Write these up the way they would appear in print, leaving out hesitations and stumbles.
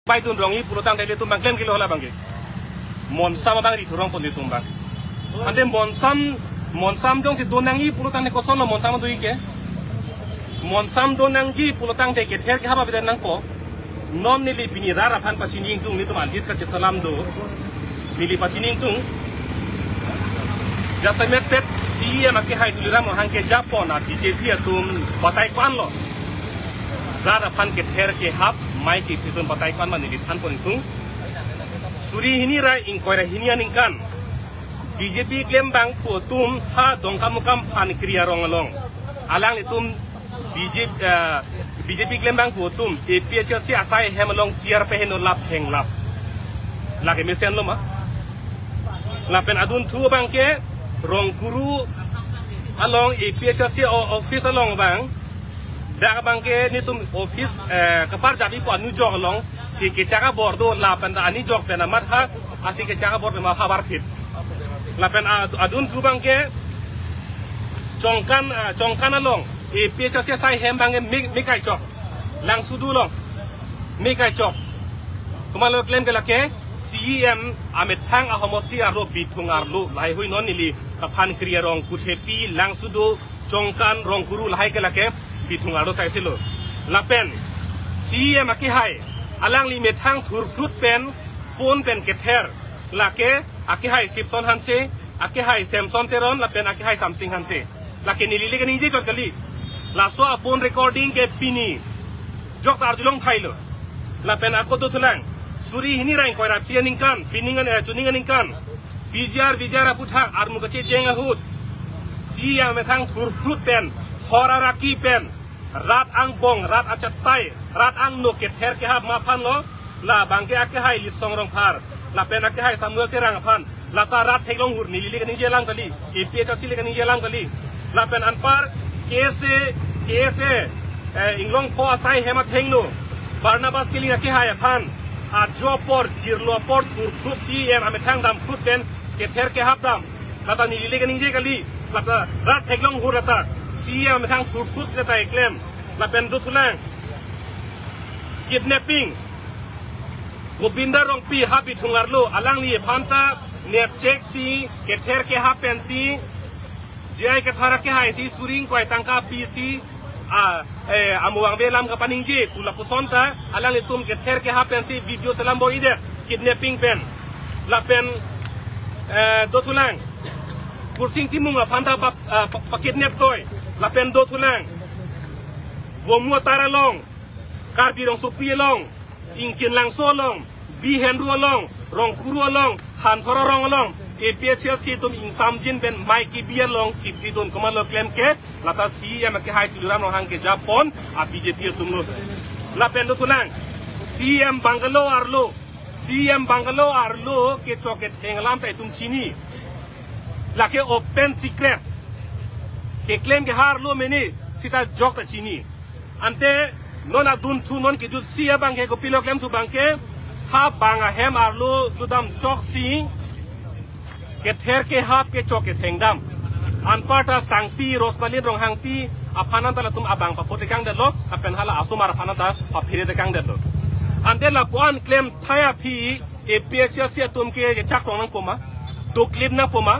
Pai tun rongi pulutang tele tumbang klaim kilo hola bangke. Monsam bang di turong pun di tumbang. Ande monsam jong si donangi pulutang ne koson lo monsam tu ike. Monsam donang ji pulutang te ke ther ke haba bidan nang po. Non nili bini rara pan pacining tung ni tuman dis ka salam do. Nili pacining tung. Jasa metet si make hai tuliram hangke Japon na BJP atum batai kwan lo. Rara pan ke ther ke hab mai ki pitun patai kwan man nili tan pon tung. Suri hini ra inquire hini aningkan. BJP claim bang fu tum ha dongkamukam pan kriya rong along. Alang itum BJP claim bang fu tum APHC asai hem along ciar pe heno lap heng lap. Lagi mesen lo ma. Lapen adun thu bang ke rong guru along APHC office along bang. Dak bangke ni tum office kapar jabi po anu jog long si ke chaka bordo lapen ani jog pena mat ha asi ke chaka bor ma khabar phit lapen adun tu bangke chongkan along e pecha se sai hem bange mi kai chok lang sudu long mi kai chok kumalo claim ke lake CM amet thang a homosti aro bitung arlo lai hui non nili phan kriya rong kuthepi lang sudu chongkan rong guru lai ke lake bitung aro sai silo lapen CM aki hai alang li methang thur khut pen phone pen kether lake aki hai Sipson hanse aki hai Samsung teron lapen aki hai Samsung hanse lake nilili ke nije jot kali la so phone recording ke pini jok tar julong thailo lapen ako do thulang suri hini rain koira pianing kan piningan tuningan kan bijar aputha ar mukache jenga hut CM methang thur khut pen horaraki pen rat ang bong rat achatai rat ang no ke ther ke hab ma phan lo la bangke ake hai lit song rong phar la pen ake hai samuel te rang phan la ta rat theglong hur ni li ke ni jelang kali ep ta sile ke ni jelang kali la pen an par kese inglong pho asai hema thengno barnabas ke li ake hai phan a jopor jirlo por thur khut CM ame thang dam khut pen ke ther ke hab dam la ta ni li ke ni je kali la ta rat theglong hur ata CM thang thur khut se ta claim la pen do thulang kidnapping Gobinda rong pi habi thungarlo alang li phanta net check si ke ther ke ha pen si jai ke thara ke hai si suring koi tangka pi si amuang velam ka paning ji pula pusonta alang li tum ke ther ke ha pen si video salam bo ide kidnapping pen la pen do thulang kursing timung la phanta pa kidnap toy la pen do thulang vomu tara long karbi rong supi long ing chin lang so long bi hen ru long rong kuru long han thora rong long APHC tum ing samjin ben mai ki bier long ki pidon komalo claim ke lata CM ke hai tiluram no hang ke Japon a BJP tum no la pen do tunang CM Bangalo arlo ke choket henglam pe tum chini la ke open secret ke claim ke har lo meni sita jok ta chini ante non adun thu non ke ju sia bangke ko pilo claim tu bangke ha banga hem arlo ludam chok sing ke ther ke hap ke chok ke thengdam anparta sangpi rosmalin rong hangpi aphanan tala tum abang pa pote kang delo apen hala asumar aphanan ta pa phire de kang delo ante la puan claim thaya phi APHC tum ke chak rong nang poma do clip na poma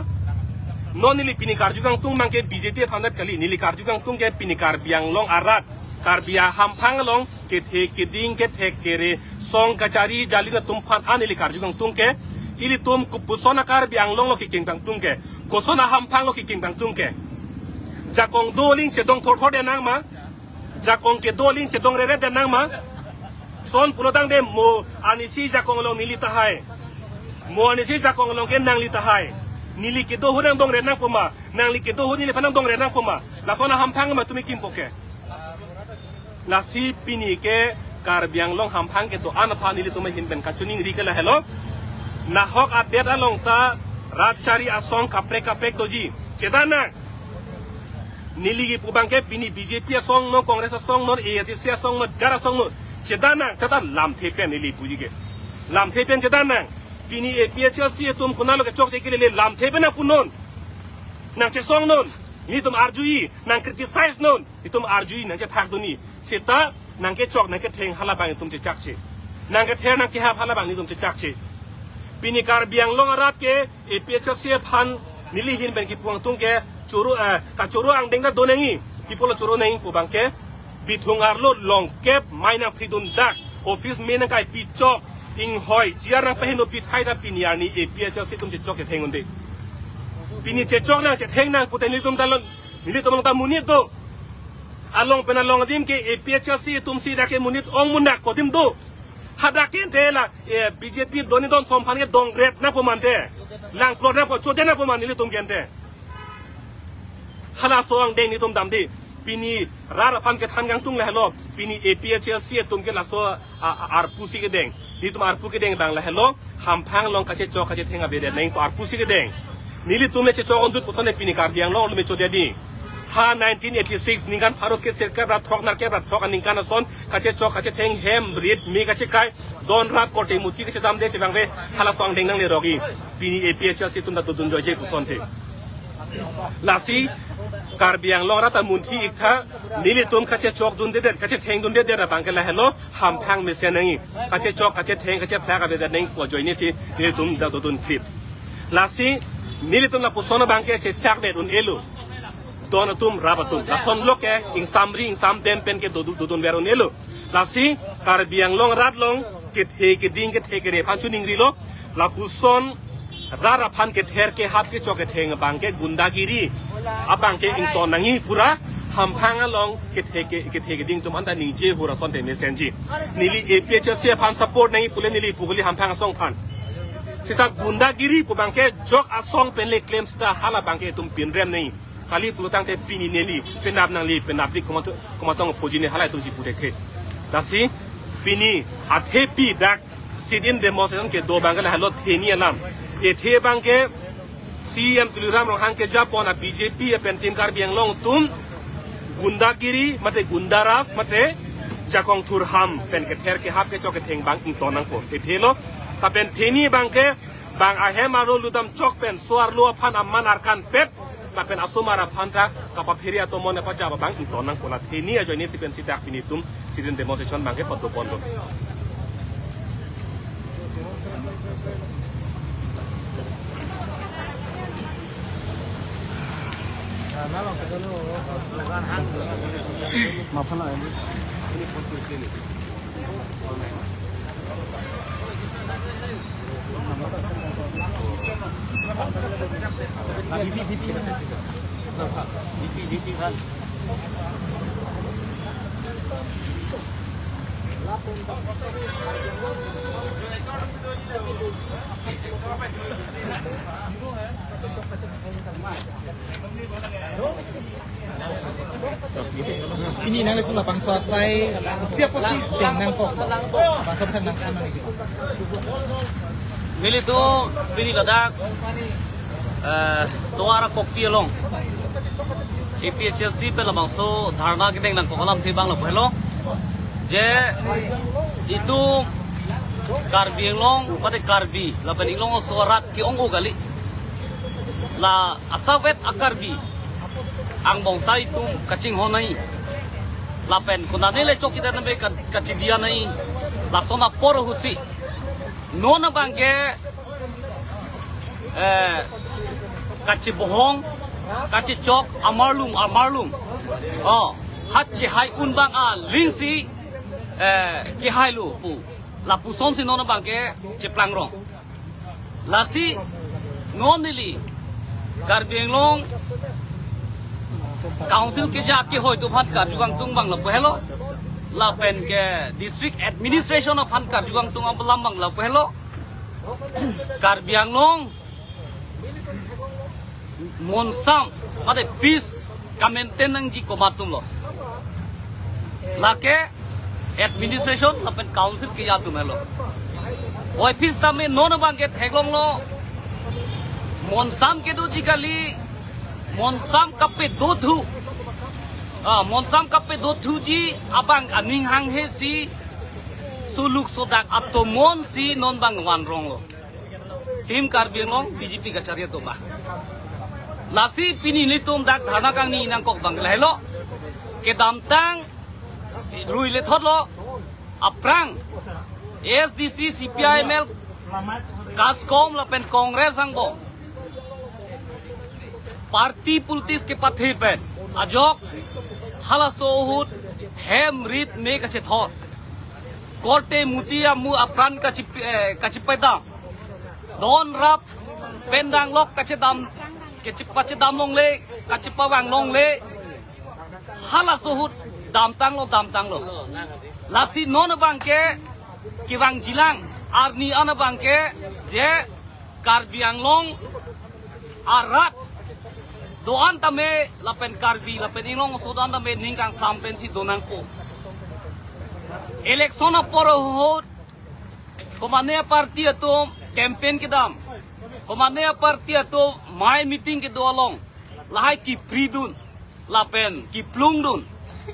non nili pinikar jugang tung mangke BJP phandat kali nili kar jugang tung ke pinikar biang long arat karbia hampang long ke ding ke kere song kachari jalina tum phan anili kar jugang tung ke ili tum kupusona kar biang long lo ki king tang tung ke kosona hampang lo ki king tang tung ke jakong doling chedong thor de nang ma jakong ke doling chedong re de nang ma son pulotang de mo anisi jakong long nili tahai mo anisi jakong long ke nang li tahai nili ke do hurang dong re nang poma nang li ke do hu nili phanang dong re nang poma la sona hampang ma tumi kim poke la si pini ke kar biang long hampang ke to anapha nili tumi hin ben kachuning ri ke la hello na hok update along ta ratchari asong kapre toji chedana nili gi pubang ke pini BJP asong no congress asong no AAC asong no jara asong no chedana chata lam thepen nili puji ke lam thepen chedana pini APHC tum kunalo ke chok se ke le lam thepena punon nang che song non ni tum arjui nang criticize non ni tum arjui nang che thak doni seta nang ke chok nang ke theng hala bang tum che chak che nang ke ther nang ke ha phala bang ni tum che chak che pini kar biang long arat ke APHLC phan nili hin ben ki puang tung ke churu ka churu ang deng da donengi people churu nei pu bang ke bithungar lo long kep maina pridun dak office mena kai pi chok ing hoi chiar nang pahin no pi thai da piniar ni APHLC tum che chok ke thengon de pini che chok nang che theng nang puten ni tum talon nili tum ta munit do along penalong dim ke APHLC tum si da ke munit ong munak ko dim do hadakin tela BJP doni don thom phan ke dong gret na pomante lang plot na ko chote na poman nili tum gente hala soang deng ni tum dam di pini rara phan ke than gang tung le helo pini APHLC tum ke la so arpu si ke deng ni tum arpu ke deng bang la helo ham phang long ka che chok ka che thenga be de nei ko arpu si ke deng nili tum le che chok on dut poson ne pini kar biang long le me chote di ha 1986 ningan pharok ke serkar ra thok nar ke ra thok ningan son kache chok kache theng hem brit mi kache kai don rat kote muti kache dam de che bangwe hala song deng nang le rogi pini APHLC tum da dun jo je puson te lasi kar biang long rata munthi ikha nili tum kache chok dun de kache theng dun de ra bang ke la hello ham phang me se nang kache chok kache theng kache phla ka be de nang ko join ni si nili tum da dun clip lasi nili tum la puson bang ke che chak de dun elu donatum rabatum la son loke ing sam dempen ke dodun veron elo la si kar biang long rat long ke ding ke re panchu ning rilo la puson rara phan ke ther ke hap ke chok ke theng bang ke gundagiri abang ke ing ton nangi pura ham phang long ke ding tum anda ni je hura son de mesenji nili APHLC phan support nangi pule nili puguli ham phang song phan sita gundagiri pu bang ke jok asong pen le claim sta hala bang ke tum pin rem nei kali pelutang te pini neli penab nang li penab di komatong pojine halai tu si pudek he dasi pini athe pi dak sidin demonstration ke do bangala halo theni alam e the bang ke CM tuliram rong hang ke Japon a BJP pen tim kar biang long tum gundagiri mate gundaras mate jakong thurham pen ke ther ke hap ke chok ke theng bang ing tonang ko e thelo ta pen theni bang ke bang ahemaro ludam chok pen soar lo phan amman arkan pet tapen asumara phanta kapaperia to mone pa jaba bang to nang pola theni a joini sipen sitak pinitum sidin demonstration bangke patu pondo mafana ini foto sini DP kan. Ini nang itu lapang selesai tiap posisi nang kok lapang selesai nang sana gitu. Mili tu bini ladak tuara kopi long APHLC pe lamang so dharna ke deng nang kolam thi bang la phelo je itu karbi long pate karbi la pen long sorat ki ong gali la asawet akarbi ang bong tai tu kaching ho nai la pen kunani le chok ida nabe kaching dia nai la sona por husi nona bangke kachi bohong kachi chok amarlum oh hachi hai unbang a lingsi ki hai lu pu la puson si nona bangke cheplang rong lasi nonili karbieng long council ke ja ke hoi tu phat ka jugang tung bang la pehlo la pen ke district administration of phan ka jugang tung am bang la pehlo karbiang long monsam ade peace kamente nang ji ko matum lo lake administration apen council ke ya tum helo oi peace tame non bang ke theglong lo monsam ke do jikali monsam kape do thu monsam kape do thu ji abang aning hang he si suluk sodak atomon si non bang wan rong lo tim karbiang long BJP ka charya to ba lasi pini litum dak dhana kang ni nang kok bang lelo ke damtang rui le thot lo aprang SDC CPIML Kaskom lapen Kongres ang bo parti politis ke pathe pen ajok halasohut hem rit me ka chethor korte mutia mu apran ka chipeda don rap pendang lok ka chedam ke chipachedam long le ka chipawang long le halasohut dam tang lo lasi non bangke kiwang jilang arni ana bangke je Karbi Anglong arat doan tame lapen Karbi lapen Inglong sudan tame ningkang sampen si donang po election poro hot komane parti ato campaign kidam komane parti ato my meeting ke doalong lahai ki pridun lapen ki plungdun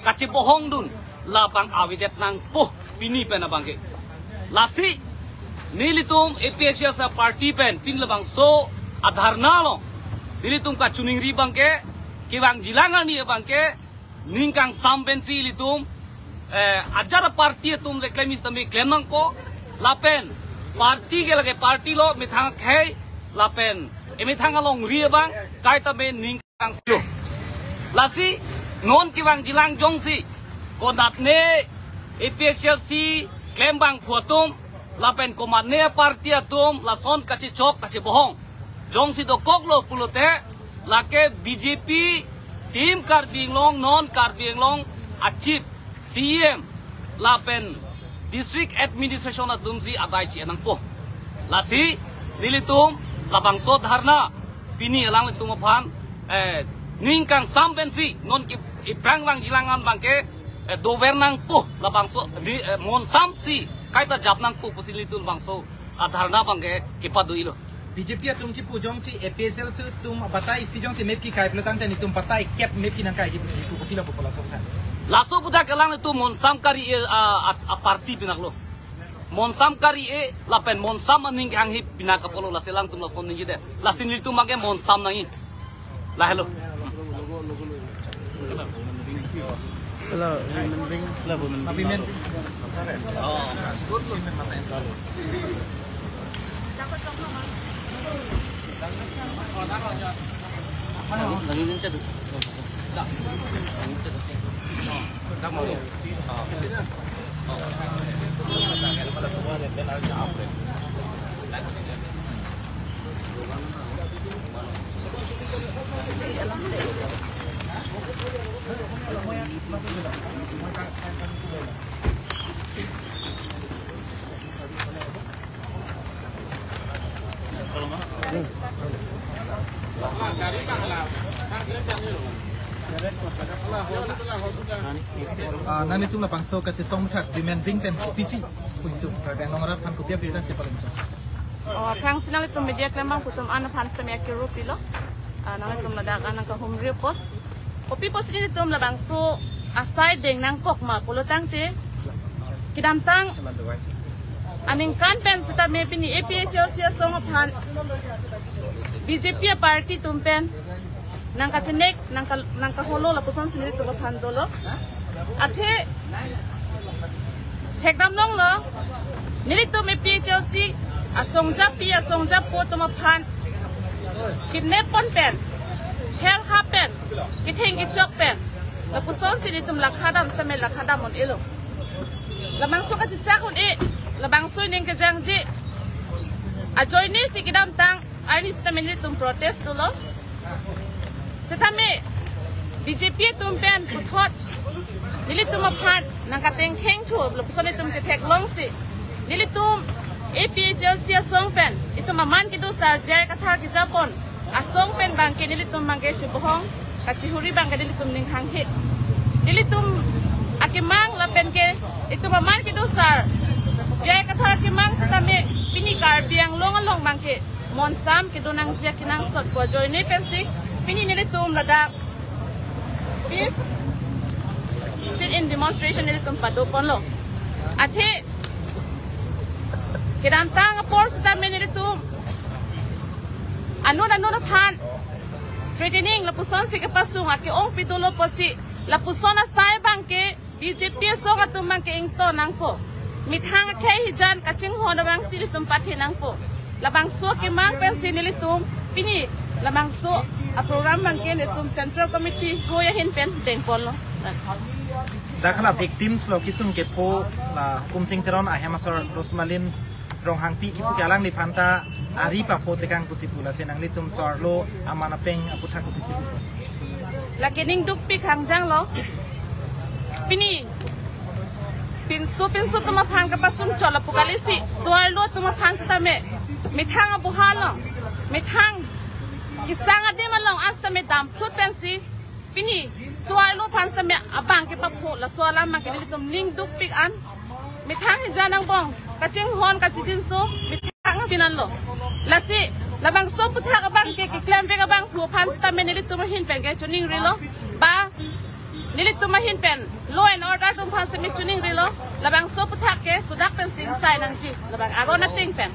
kaci bohong dun lapang awidet nang po pini pen abangke lasi nilitum APSL sa party pen pin labang so adharna lo nilitum ka chuning ri bangke kiwang jilangan ni bangke ningkang sambensi litum ajar party tum reklamis tami klenang ko lapen party ke lage party lo mithang khai lapen emithang along ri bang kai tame ningkang lo lasi non kiwang jilang jongsi kodat ne APSL si klembang phuatum lapen komane party atum lason kachi chok kachi bohong jongsi do koklo pulote lake BJP team Karbi Anglong non Karbi Anglong achieve CM lapen district administration adumsi adai chi anang po lasi nilitum labang so dharna pini alang litum phan ningkang sampensi non ki iprang wang jilangan bangke dovernang po labang so mon samsi kaita japnang po pusilitul bangso adharna bangke kipadu ilo BJP atum ci pujong si APSL su tum batai si jong si map ki kai pelotang tan itum patai cap map ki nang kai ji pusi ku kila populasi san laso puja kelang itu mon samkari a parti pinaklo mon samkari lapen mon sam aning ang hip pinakapolo laselang tum lason ningi de lasin itu make mon sam nangi la hello Pabimen. Nani tu lapang so ka song thak demand ring pen PC untuk kadang ngorat pan kopiah berita siapa lagi Prang sinal itu media klemang kutum ana pan samia kiro pilo nang itu meladak anang ka home report opi posin itu labang so aside deng nang kok ma polotang te kidam tang aning kan pen sita me pini APHL sia song pan BJP party tumpen nang ka chenek nang ka holo la puson sinili to pan dolo athe thekdam nong lo nilito me PHLC asongja po to pan kidnap pon pen hair happen kiteng gichok pen la puson sinili tum lakhadam same lakhadam on elo lamang so ka chichakon labang so ning ka jangji a join ni sikidam tang ani stamini tum protest to lo setame BJP tum pen puthot nilitum pan nang kateng kheng thu la puson tum che thek long si nilitum APHL sia song pen itu maman kidu sarjai kathar ki japon a song pen bangke nilitum mangke chubohong ka chihuri bangke nilitum ning hang hit nilitum akimang la pen ke itu maman kidu sar jai kathar ki mang setame pini Karbi Anglong along bangke monsam kidu nang jia kinang sot ko join ni pensi pini nilitum lada peace sit in demonstration nilitum padu ponlo athe kidam tang por setame nilitum anu na pan threatening la puson si ke pasung aki ong pidulo posi la pusona sai bangke BJP so ka tumang ke ingto nang po mi thang ke hijan kaching ho na bang sili tum pathi nang po labang so ke mang pen sinili tum pini labang so a program bang ke tum central committee ho ya hin pen deng pon lo dakhala victims lo kisum ke po la kumsing teron ahemasor rosmalin rong hangpi ipu kalang ni phanta ari pa po tekang kusipula senang litum sorlo amana peng aputha ku kisipu la kening duk pi khangjang lo pini pinsu tuma phang ka pasum chola pukalisi suarlo tuma phang sta me mithang abu halong mithang kisang adi malong asta me dam phut pensi pini suarlo phang sa me abang ke papu la suala ma ke tum ning duk pik an mithang hijanang bong kaching hon kachijin so mithang pinan lo lasi labang so putha ka bang ke klem be ka bang phu phan sta me nili tum hin pen ke chuning rilo ba nili tumahin pen law and order tum phang se mi chuning rilo labang so puthak ke sudak pen sin sai nang ji labang ago na ting pen